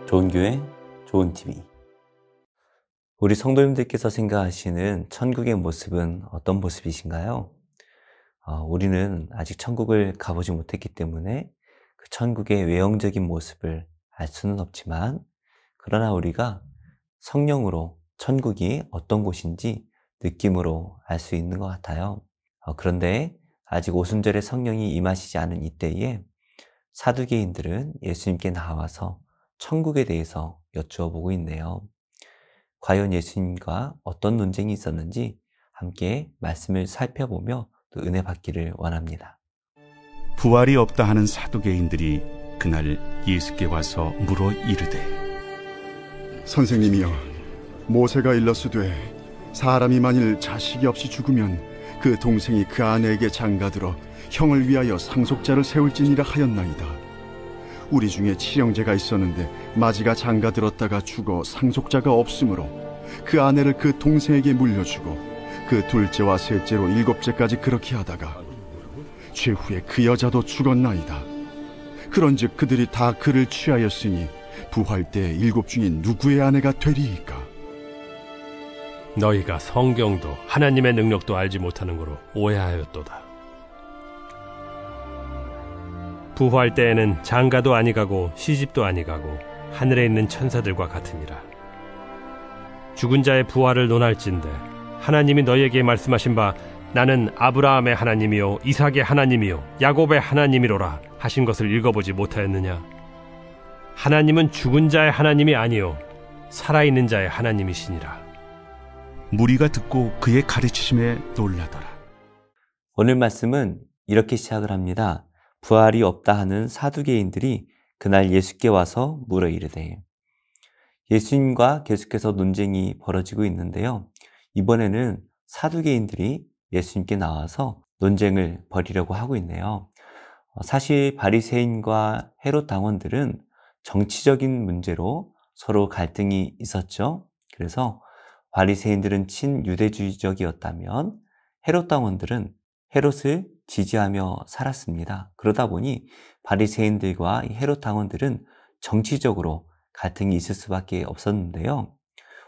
좋은 교회, 좋은 TV. 우리 성도님들께서 생각하시는 천국의 모습은 어떤 모습이신가요? 우리는 아직 천국을 가보지 못했기 때문에 그 천국의 외형적인 모습을 알 수는 없지만, 그러나 우리가 성령으로 천국이 어떤 곳인지 느낌으로 알 수 있는 것 같아요. 그런데 아직 오순절에 성령이 임하시지 않은 이때에 사두개인들은 예수님께 나와서 천국에 대해서 여쭈어 보고 있네요. 과연 예수님과 어떤 논쟁이 있었는지 함께 말씀을 살펴보며 또 은혜 받기를 원합니다. 부활이 없다 하는 사두개인들이 그날 예수께 와서 물어 이르되, 선생님이여, 모세가 일렀으되 사람이 만일 자식이 없이 죽으면 그 동생이 그 아내에게 장가들어 형을 위하여 상속자를 세울지니라 하였나이다. 우리 중에 칠형제가 있었는데 마지가 장가들었다가 죽어 상속자가 없으므로 그 아내를 그 동생에게 물려주고 그 둘째와 셋째로 7째까지 그렇게 하다가 최후에 그 여자도 죽었나이다. 그런즉 그들이 다 그를 취하였으니 부활 때 7 중에 누구의 아내가 되리이까? 너희가 성경도 하나님의 능력도 알지 못하는 거로 오해하였도다. 부활 때에는 장가도 아니가고 시집도 아니가고 하늘에 있는 천사들과 같으니라. 죽은 자의 부활을 논할진대 하나님이 너희에게 말씀하신 바 나는 아브라함의 하나님이요 이삭의 하나님이요 야곱의 하나님이로라 하신 것을 읽어보지 못하였느냐? 하나님은 죽은 자의 하나님이 아니요 살아있는 자의 하나님이시니라. 무리가 듣고 그의 가르치심에 놀라더라. 오늘 말씀은 이렇게 시작을 합니다. 부활이 없다 하는 사두개인들이 그날 예수께 와서 물어 이르되. 예수님과 계속해서 논쟁이 벌어지고 있는데요. 이번에는 사두개인들이 예수님께 나와서 논쟁을 벌이려고 하고 있네요. 사실 바리새인과 헤롯 당원들은 정치적인 문제로 서로 갈등이 있었죠. 그래서 바리새인들은 친유대주의적이었다면 헤롯 당원들은 헤롯을 지지하며 살았습니다. 그러다 보니 바리새인들과 헤롯 당원들은 정치적으로 갈등이 있을 수밖에 없었는데요.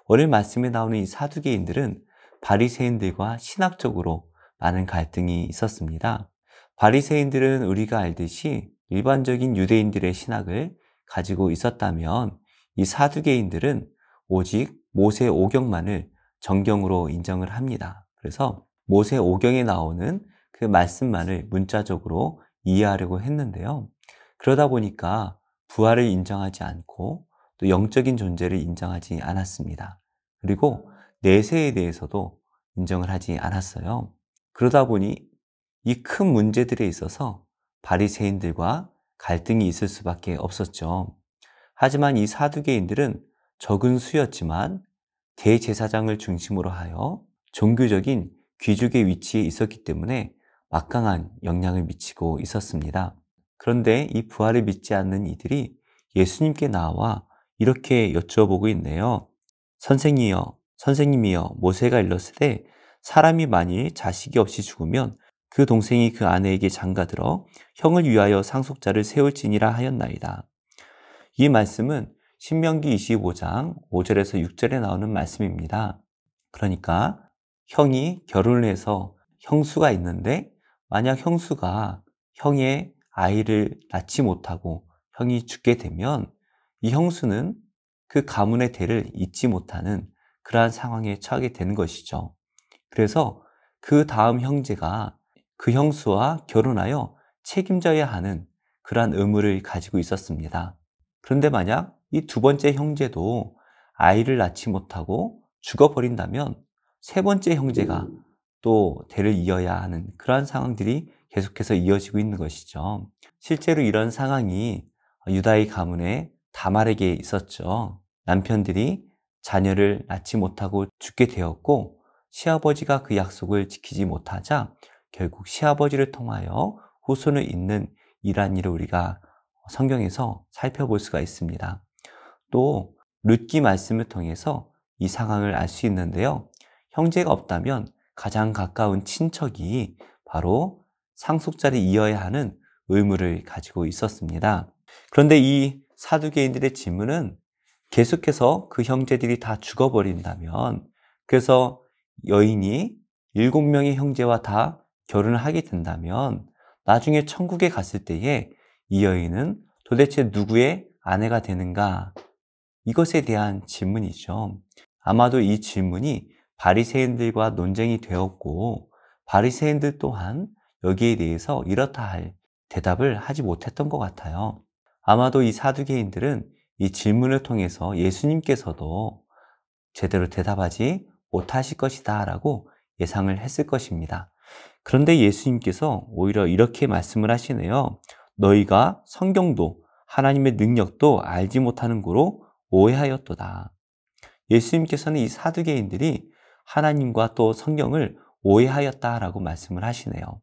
오늘 말씀에 나오는 이 사두개인들은 바리새인들과 신학적으로 많은 갈등이 있었습니다. 바리새인들은 우리가 알듯이 일반적인 유대인들의 신학을 가지고 있었다면 이 사두개인들은 오직 모세 오경만을 정경으로 인정을 합니다. 그래서 모세 오경에 나오는 그 말씀만을 문자적으로 이해하려고 했는데요. 그러다 보니까 부활을 인정하지 않고 또 영적인 존재를 인정하지 않았습니다. 그리고 내세에 대해서도 인정을 하지 않았어요. 그러다 보니 이 큰 문제들에 있어서 바리새인들과 갈등이 있을 수밖에 없었죠. 하지만 이 사두개인들은 적은 수였지만 대제사장을 중심으로 하여 종교적인 귀족의 위치에 있었기 때문에 막강한 영향을 미치고 있었습니다. 그런데 이 부활을 믿지 않는 이들이 예수님께 나와 이렇게 여쭈어보고 있네요. 선생님이여, 모세가 일렀으되 사람이 만일 자식이 없이 죽으면 그 동생이 그 아내에게 장가들어 형을 위하여 상속자를 세울지니라 하였나이다. 이 말씀은 신명기 25장 5절에서 6절에 나오는 말씀입니다. 그러니까 형이 결혼을 해서 형수가 있는데 만약 형수가 형의 아이를 낳지 못하고 형이 죽게 되면 이 형수는 그 가문의 대를 잇지 못하는 그러한 상황에 처하게 되는 것이죠. 그래서 그 다음 형제가 그 형수와 결혼하여 책임져야 하는 그러한 의무를 가지고 있었습니다. 그런데 만약 이 두 번째 형제도 아이를 낳지 못하고 죽어버린다면 세 번째 형제가 또 대를 이어야 하는 그러한 상황들이 계속해서 이어지고 있는 것이죠. 실제로 이런 상황이 유다의 가문에 다말에게 있었죠. 남편들이 자녀를 낳지 못하고 죽게 되었고 시아버지가 그 약속을 지키지 못하자 결국 시아버지를 통하여 후손을 잇는 이러한 일을 우리가 성경에서 살펴볼 수가 있습니다. 또 룻기 말씀을 통해서 이 상황을 알 수 있는데요. 형제가 없다면 가장 가까운 친척이 바로 상속자를 이어야 하는 의무를 가지고 있었습니다. 그런데 이 사두개인들의 질문은 계속해서 그 형제들이 다 죽어버린다면, 그래서 여인이 7명의 형제와 다 결혼을 하게 된다면 나중에 천국에 갔을 때에 이 여인은 도대체 누구의 아내가 되는가? 이것에 대한 질문이죠. 아마도 이 질문이 바리새인들과 논쟁이 되었고 바리새인들 또한 여기에 대해서 이렇다 할 대답을 하지 못했던 것 같아요. 아마도 이 사두개인들은 이 질문을 통해서 예수님께서도 제대로 대답하지 못하실 것이다 라고 예상을 했을 것입니다. 그런데 예수님께서 오히려 이렇게 말씀을 하시네요. 너희가 성경도 하나님의 능력도 알지 못하는 고로 오해하였도다. 예수님께서는 이 사두개인들이 하나님과 또 성경을 오해하였다라고 말씀을 하시네요.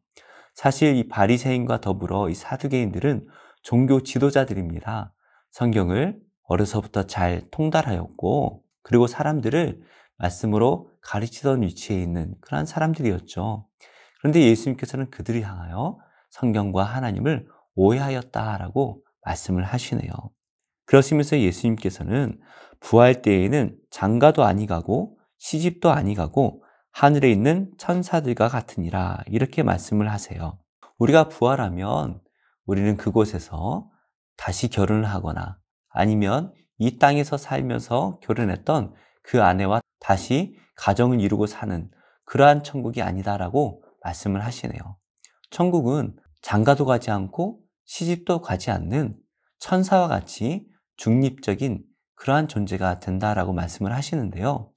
사실 이 바리새인과 더불어 이 사두개인들은 종교 지도자들입니다. 성경을 어려서부터 잘 통달하였고 그리고 사람들을 말씀으로 가르치던 위치에 있는 그러한 사람들이었죠. 그런데 예수님께서는 그들을 향하여 성경과 하나님을 오해하였다라고 말씀을 하시네요. 그러시면서 예수님께서는 부활 때에는 장가도 아니가고 시집도 아니가고 하늘에 있는 천사들과 같으니라 이렇게 말씀을 하세요. 우리가 부활하면 우리는 그곳에서 다시 결혼을 하거나 아니면 이 땅에서 살면서 결혼했던 그 아내와 다시 가정을 이루고 사는 그러한 천국이 아니다라고 말씀을 하시네요. 천국은 장가도 가지 않고 시집도 가지 않는 천사와 같이 중립적인 그러한 존재가 된다라고 말씀을 하시는데요.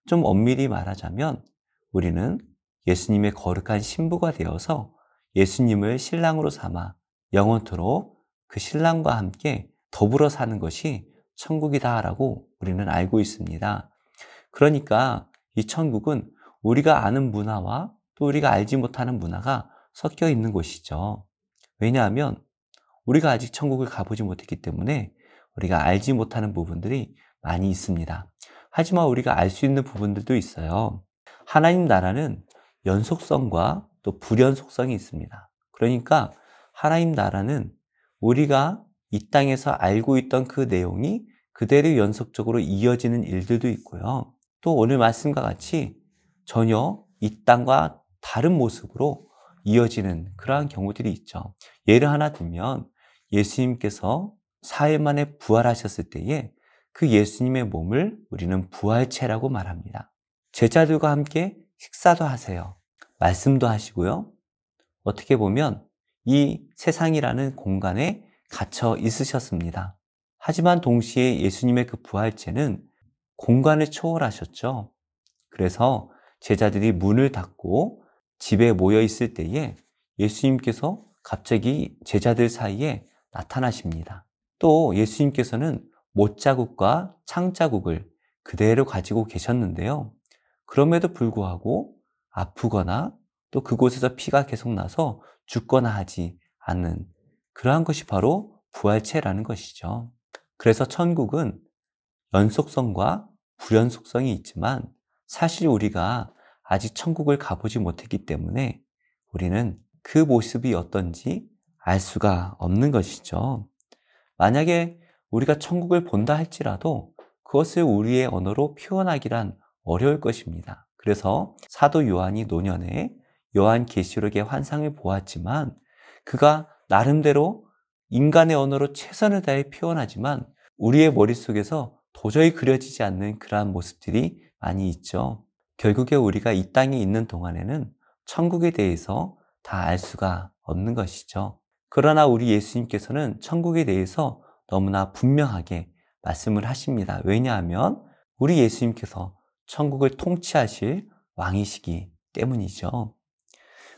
좀 엄밀히 말하자면 우리는 예수님의 거룩한 신부가 되어서 예수님을 신랑으로 삼아 영원토록 그 신랑과 함께 더불어 사는 것이 천국이다라고 우리는 알고 있습니다. 그러니까 이 천국은 우리가 아는 문화와 또 우리가 알지 못하는 문화가 섞여 있는 곳이죠. 왜냐하면 우리가 아직 천국을 가보지 못했기 때문에 우리가 알지 못하는 부분들이 많이 있습니다. 하지만 우리가 알 수 있는 부분들도 있어요. 하나님 나라는 연속성과 또 불연속성이 있습니다. 그러니까 하나님 나라는 우리가 이 땅에서 알고 있던 그 내용이 그대로 연속적으로 이어지는 일들도 있고요. 또 오늘 말씀과 같이 전혀 이 땅과 다른 모습으로 이어지는 그러한 경우들이 있죠. 예를 하나 들면 예수님께서 사흘 만에 부활하셨을 때에 그 예수님의 몸을 우리는 부활체라고 말합니다. 제자들과 함께 식사도 하세요. 말씀도 하시고요. 어떻게 보면 이 세상이라는 공간에 갇혀 있으셨습니다. 하지만 동시에 예수님의 그 부활체는 공간을 초월하셨죠. 그래서 제자들이 문을 닫고 집에 모여 있을 때에 예수님께서 갑자기 제자들 사이에 나타나십니다. 또 예수님께서는 못자국과 창자국을 그대로 가지고 계셨는데요. 그럼에도 불구하고 아프거나 또 그곳에서 피가 계속 나서 죽거나 하지 않는 그러한 것이 바로 부활체라는 것이죠. 그래서 천국은 연속성과 불연속성이 있지만 사실 우리가 아직 천국을 가보지 못했기 때문에 우리는 그 모습이 어떤지 알 수가 없는 것이죠. 만약에 우리가 천국을 본다 할지라도 그것을 우리의 언어로 표현하기란 어려울 것입니다. 그래서 사도 요한이 노년에 요한계시록의 환상을 보았지만 그가 나름대로 인간의 언어로 최선을 다해 표현하지만 우리의 머릿속에서 도저히 그려지지 않는 그러한 모습들이 많이 있죠. 결국에 우리가 이 땅에 있는 동안에는 천국에 대해서 다 알 수가 없는 것이죠. 그러나 우리 예수님께서는 천국에 대해서 너무나 분명하게 말씀을 하십니다. 왜냐하면 우리 예수님께서 천국을 통치하실 왕이시기 때문이죠.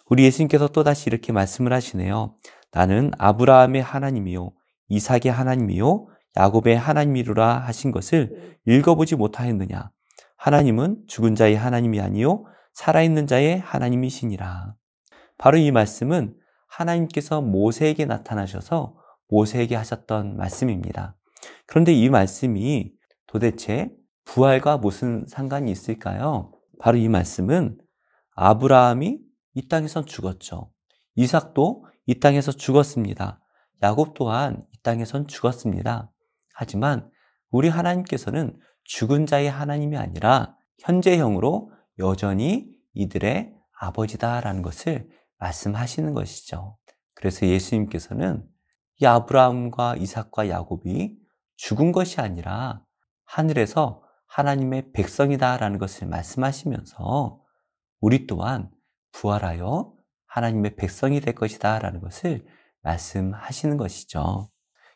우리 예수님께서 또다시 이렇게 말씀을 하시네요. 나는 아브라함의 하나님이요 이삭의 하나님이요 야곱의 하나님이로라 하신 것을 읽어보지 못하였느냐. 하나님은 죽은 자의 하나님이 아니요 살아있는 자의 하나님이시니라. 바로 이 말씀은 하나님께서 모세에게 나타나셔서 모세에게 하셨던 말씀입니다. 그런데 이 말씀이 도대체 부활과 무슨 상관이 있을까요? 바로 이 말씀은 아브라함이 이 땅에서 죽었죠. 이삭도 이 땅에서 죽었습니다. 야곱 또한 이 땅에선 죽었습니다. 하지만 우리 하나님께서는 죽은 자의 하나님이 아니라 현재형으로 여전히 이들의 아버지다라는 것을 말씀하시는 것이죠. 그래서 예수님께서는 이 아브라함과 이삭과 야곱이 죽은 것이 아니라 하늘에서 하나님의 백성이다라는 것을 말씀하시면서 우리 또한 부활하여 하나님의 백성이 될 것이다 라는 것을 말씀하시는 것이죠.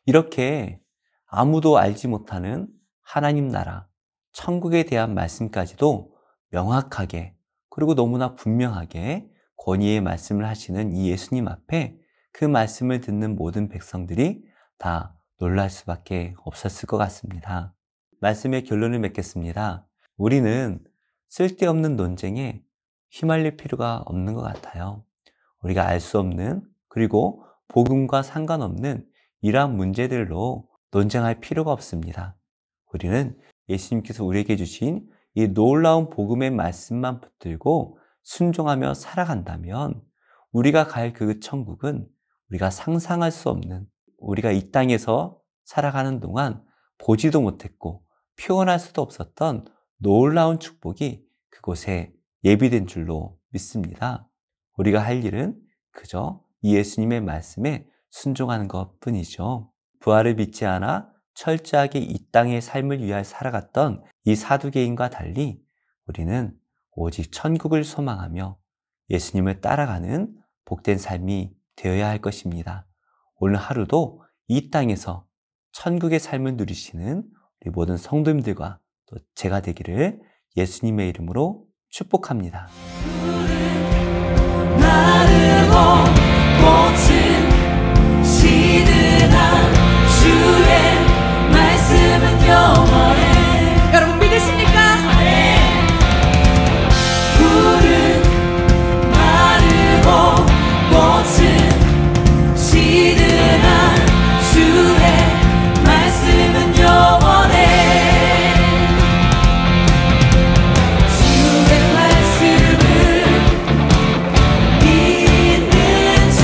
이렇게 아무도 알지 못하는 하나님 나라, 천국에 대한 말씀까지도 명확하게 그리고 너무나 분명하게 권위의 말씀을 하시는 이 예수님 앞에 그 말씀을 듣는 모든 백성들이 다 놀랄 수밖에 없었을 것 같습니다. 말씀의 결론을 맺겠습니다. 우리는 쓸데없는 논쟁에 휘말릴 필요가 없는 것 같아요. 우리가 알 수 없는 그리고 복음과 상관없는 이러한 문제들로 논쟁할 필요가 없습니다. 우리는 예수님께서 우리에게 주신 이 놀라운 복음의 말씀만 붙들고 순종하며 살아간다면 우리가 갈 그 천국은 우리가 상상할 수 없는, 우리가 이 땅에서 살아가는 동안 보지도 못했고 표현할 수도 없었던 놀라운 축복이 그곳에 예비된 줄로 믿습니다. 우리가 할 일은 그저 이 예수님의 말씀에 순종하는 것뿐이죠. 부활을 믿지 않아 철저하게 이 땅의 삶을 위하여 살아갔던 이 사두개인과 달리 우리는 오직 천국을 소망하며 예수님을 따라가는 복된 삶이 되어야 할 것입니다. 오늘 하루도 이 땅에서 천국의 삶을 누리시는 우리 모든 성도님들과 또 제가 되기를 예수님의 이름으로 축복합니다. 마르고 꽃은 시드나 주의 말씀은 영원해. 여러분 믿으십니까? 네. 푸른 마르고 꽃은 시드나 주의 말씀은 영원해. 주의 말씀을 믿는 자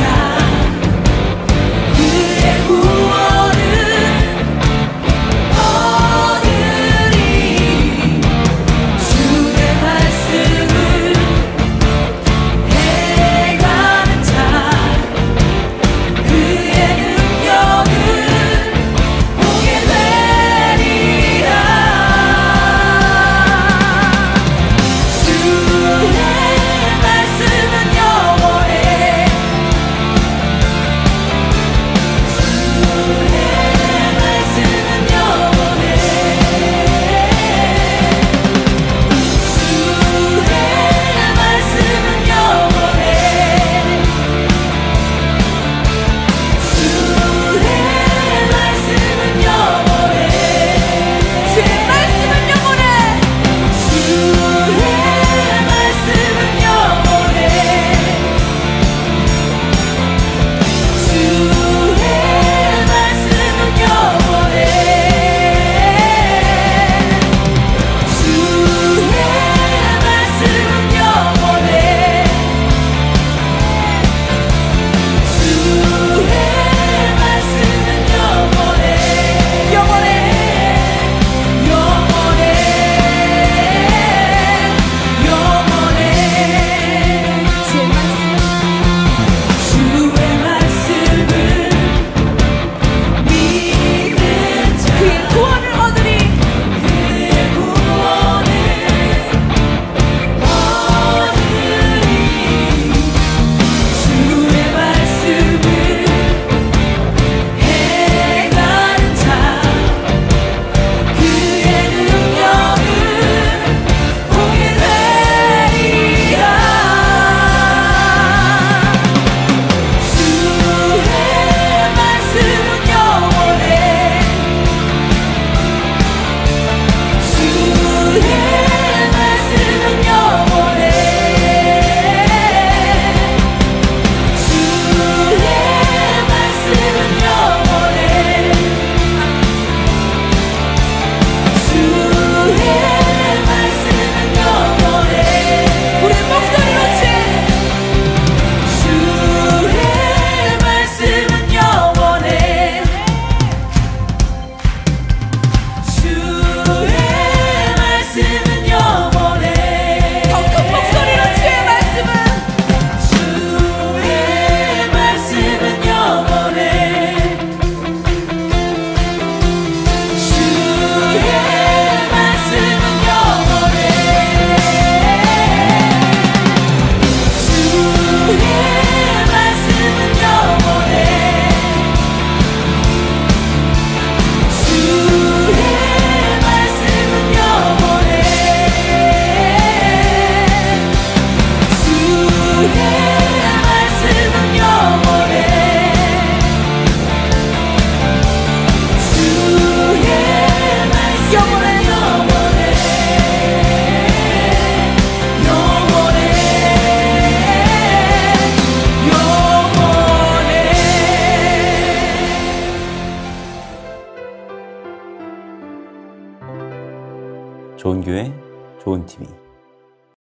좋은 교회, 좋은 TV.